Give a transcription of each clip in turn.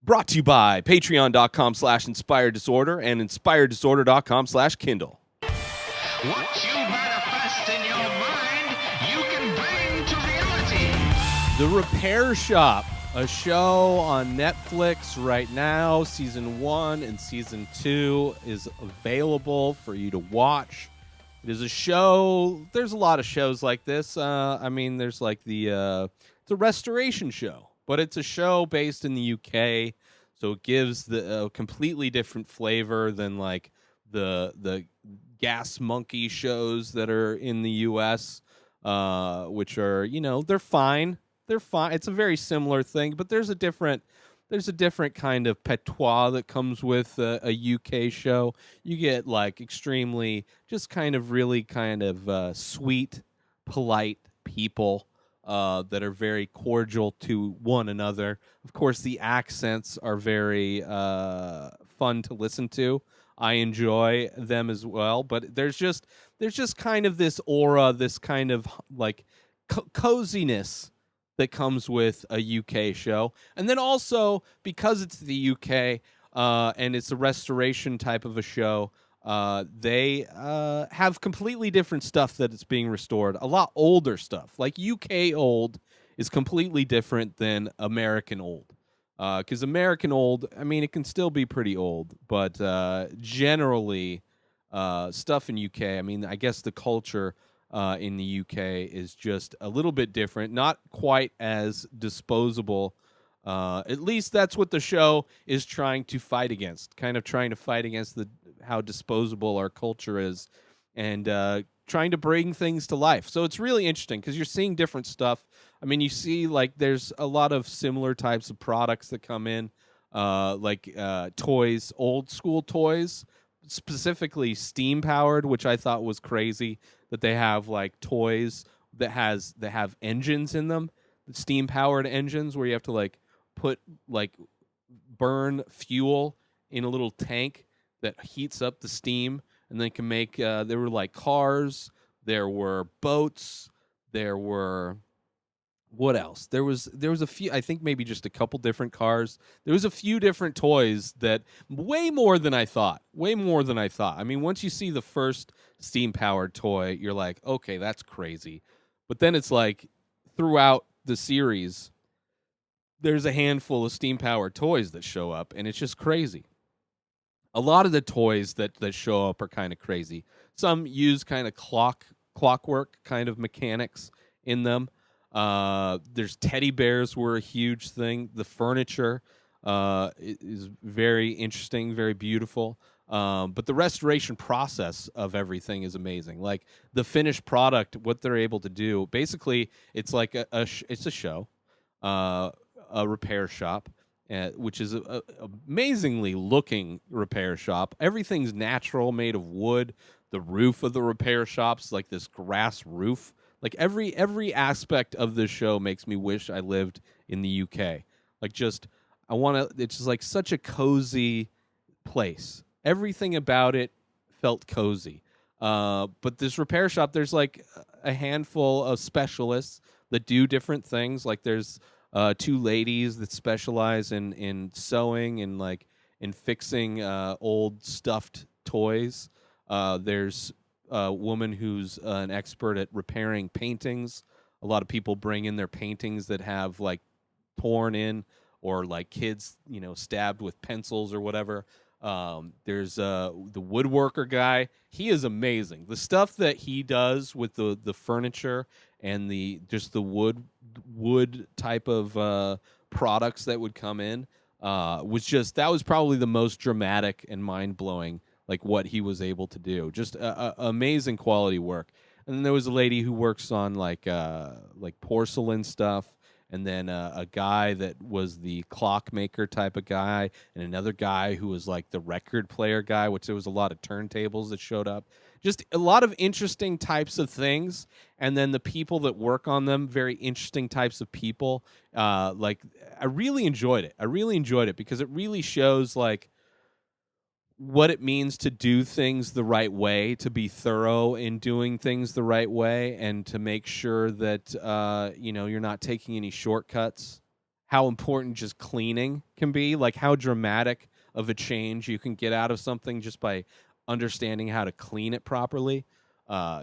Brought to you by patreon.com/inspireddisorder and inspireddisorder.com/Kindle. What you manifest in your mind, you can bring to reality. The Repair Shop, a show on Netflix right now. Season 1 and Season 2 is available for you to watch. It is a show. There's a lot of shows like this. There's like it's a restoration show, but it's a show based in the UK, so it gives a completely different flavor than like the gas monkey shows that are in the US, which are, they're fine. They're fine. It's a very similar thing, but there's a different kind of patois that comes with a UK show. You get like extremely, just kind of really kind of sweet, polite people that are very cordial to one another. Of course, the accents are very fun to listen to. I enjoy them as well, but there's just kind of this aura, this kind of like coziness that comes with a UK show. And then also, because it's the UK and it's a restoration type of a show, they have completely different stuff that is being restored. A lot older stuff. Like UK old is completely different than American old. Because American old, it can still be pretty old, but generally stuff in UK, I guess the culture in the UK is just a little bit different, not quite as disposable. At least that's what the show is trying to fight against, kind of trying to fight against how disposable our culture is, and trying to bring things to life. So it's really interesting because you're seeing different stuff. You see like there's a lot of similar types of products that come in, like toys, old school toys, specifically steam powered, which I thought was crazy that they have like toys that have engines in them, steam powered engines where you have to like put like burn fuel in a little tank that heats up the steam and then can make there were like cars, there were boats, there were what else? There was a few, I think maybe just a couple different cars. There was a few different toys that way more than I thought. Way more than I thought. Once you see the first steam-powered toy, you're like, okay, that's crazy. But then it's like throughout the series, there's a handful of steam-powered toys that show up, and it's just crazy. A lot of the toys that show up are kind of crazy. Some use kind of clockwork kind of mechanics in them. There's teddy bears were a huge thing. The furniture is very interesting, very beautiful. But the restoration process of everything is amazing. Like the finished product, what they're able to do. Basically, it's like it's a show, a repair shop, which is a amazingly looking repair shop. Everything's natural, made of wood. The roof of the repair shop's like this grass roof. Like every aspect of this show makes me wish I lived in the UK. Like just it's just like such a cozy place. Everything about it felt cozy. But this repair shop, there's like a handful of specialists that do different things. Like there's two ladies that specialize in sewing and like in fixing old stuffed toys. There's a woman who's an expert at repairing paintings. A lot of people bring in their paintings that have like torn in or like kids, stabbed with pencils or whatever. There's the woodworker guy. He is amazing. The stuff that he does with the furniture and the wood type of products that would come in that was probably the most dramatic and mind-blowing, like what he was able to do. Just amazing quality work. And then there was a lady who works on like porcelain stuff, and then a guy that was the clockmaker type of guy, and another guy who was like the record player guy, which there was a lot of turntables that showed up. Just a lot of interesting types of things, and then the people that work on them, very interesting types of people. Like I really enjoyed it. I really enjoyed it because it really shows like what it means to do things the right way, to be thorough in doing things the right way, and to make sure that you're not taking any shortcuts. how important just cleaning can be, like how dramatic of a change you can get out of something just by understanding how to clean it properly.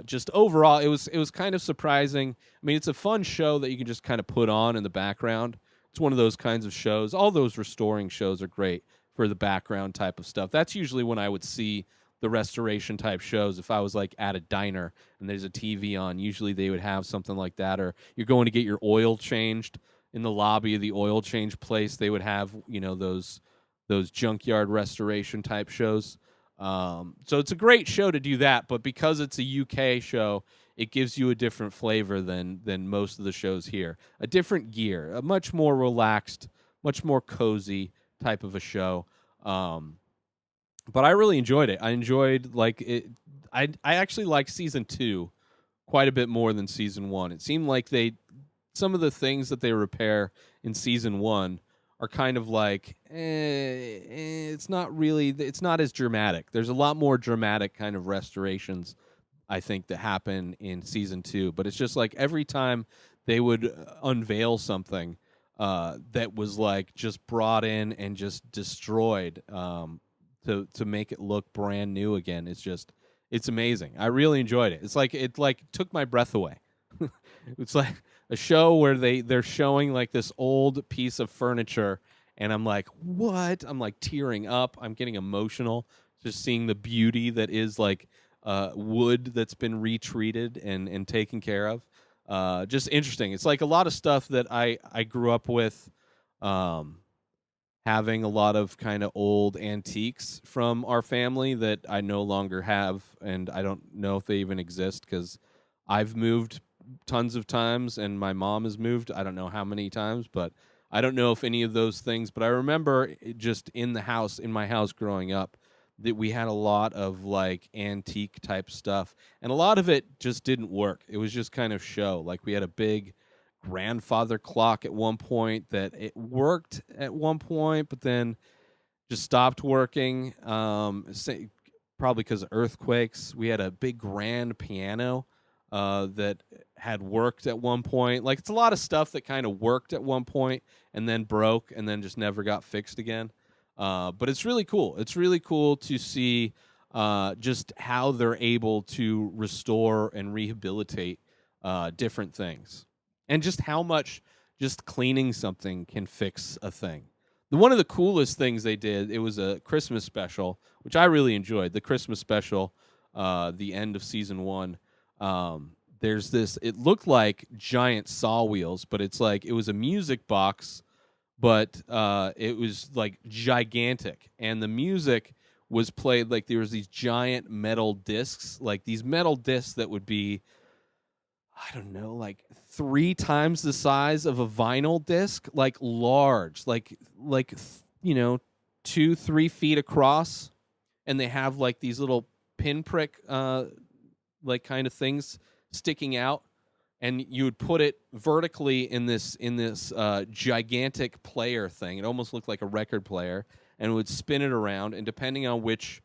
Just overall, it was kind of surprising. I mean, it's a fun show that you can just kind of put on in the background. It's one of those kinds of shows. All those restoring shows are great for the background type of stuff. That's usually when I would see the restoration type shows. If I was like at a diner and there's a TV on, usually they would have something like that. Or you're going to get your oil changed in the lobby of the oil change place, they would have, those junkyard restoration type shows. So it's a great show to do that, but because it's a UK show, it gives you a different flavor than most of the shows here. A different gear, a much more relaxed, much more cozy type of a show. But I really enjoyed it. I enjoyed like it. I actually liked season 2 quite a bit more than season 1. It seemed like some of the things that they repair in season 1 are kind of like, it's not as dramatic. There's a lot more dramatic kind of restorations, I think, that happen in season 2. But it's just like every time they would unveil something that was like just brought in and just destroyed to make it look brand new again. It's amazing. I really enjoyed it. It took my breath away. It's like a show where they're showing like this old piece of furniture, and I'm like, what? I'm like tearing up. I'm getting emotional just seeing the beauty that is like wood that's been retreated and taken care of. Just interesting. It's like a lot of stuff that I grew up with, having a lot of kind of old antiques from our family that I no longer have, and I don't know if they even exist because I've moved tons of times and my mom has moved I don't know how many times, but I don't know if any of those things. But I remember just in my house growing up, that we had a lot of like antique type stuff, and a lot of it just didn't work. It was just kind of show. Like we had a big grandfather clock at one point that it worked at one point, but then just stopped working. Probably because of earthquakes. We had a big grand piano that had worked at one point. Like it's a lot of stuff that kind of worked at one point and then broke and then just never got fixed again. But it's really cool. It's really cool to see just how they're able to restore and rehabilitate different things, and just how much just cleaning something can fix a thing. One of the coolest things they did, it was a Christmas special, which I really enjoyed. The Christmas special, the end of season 1. There's this, it looked like giant saw wheels, but it was a music box, but it was like gigantic. And the music was played like there was these giant metal discs, like these metal discs that would be, I don't know, like 3 times the size of a vinyl disc, like large, like 2-3 feet across, and they have like these little pinprick like kind of things sticking out, and you would put it vertically in this gigantic player thing. It almost looked like a record player, and it would spin it around, and depending on which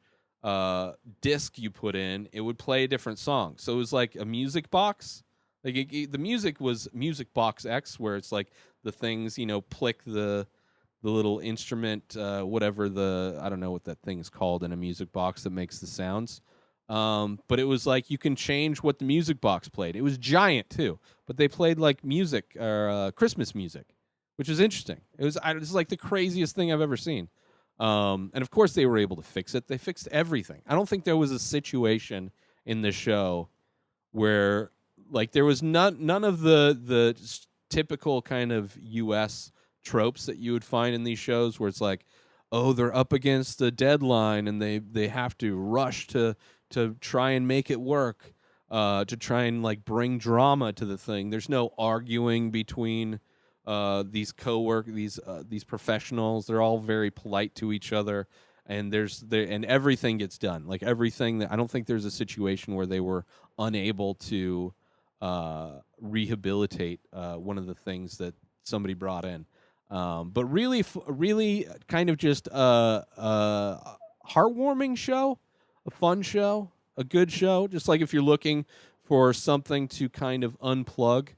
disc you put in, it would play a different song. So it was like a music box. Like the music was Music Box X, where it's like the things, plick the little instrument, whatever I don't know what that thing is called in a music box that makes the sounds. But it was like you can change what the music box played. It was giant too, but they played like music or Christmas music, which is interesting. It was like the craziest thing I've ever seen. And of course they were able to fix it. They fixed everything. I don't think there was a situation in the show where like there was none of the typical kind of US tropes that you would find in these shows where it's like, oh, they're up against the deadline and they have to rush to try and make it work, to try and like bring drama to the thing. There's no arguing between these these professionals. They're all very polite to each other, and and everything gets done. Like everything that I don't think there's a situation where they were unable to rehabilitate one of the things that somebody brought in. But really kind of just a heartwarming show, a fun show, a good show. Just like if you're looking for something to kind of unplug,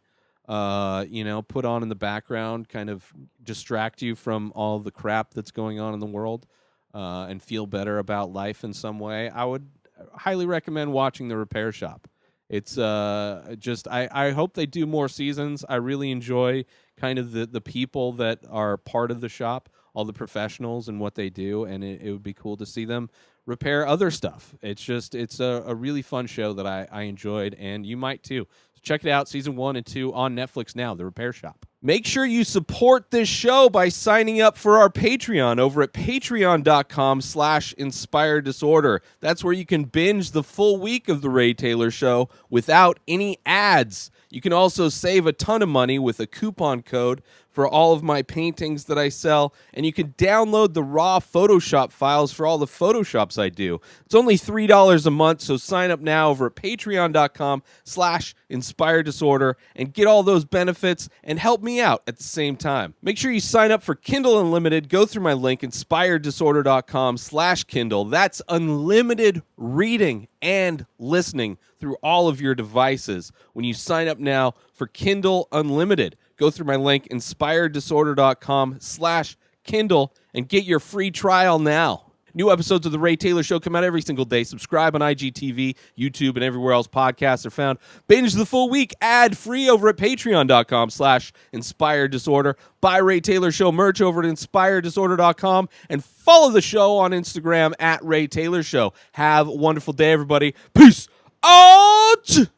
put on in the background, kind of distract you from all the crap that's going on in the world, and feel better about life in some way, I would highly recommend watching The Repair Shop. It's I hope they do more seasons. I really enjoy kind of the people that are part of the shop, all the professionals and what they do, and it would be cool to see them repair other stuff. It's a really fun show that I enjoyed, and you might too. So check it out, season 1 and 2 on Netflix now, The Repair Shop. Make sure you support this show by signing up for our Patreon over at patreon.com/inspireddisorder. That's where you can binge the full week of The Ray Taylor Show without any ads. You can also save a ton of money with a coupon code for all of my paintings that I sell, and you can download the raw Photoshop files for all the Photoshops I do. It's only $3 a month, so sign up now over at patreon.com/inspireddisorder and get all those benefits and help me out at the same time. Make sure you sign up for Kindle Unlimited. Go through my link, inspireddisorder.com/Kindle. That's unlimited reading and listening through all of your devices when you sign up now for Kindle Unlimited. Go through my link, inspireddisorder.com/Kindle, and get your free trial now. New episodes of The Ray Taylor Show come out every single day. Subscribe on IGTV, YouTube, and everywhere else podcasts are found. Binge the full week ad-free over at patreon.com/inspireddisorder. Buy Ray Taylor Show merch over at inspireddisorder.com, and follow the show on Instagram at Ray Taylor Show. Have a wonderful day, everybody. Peace out!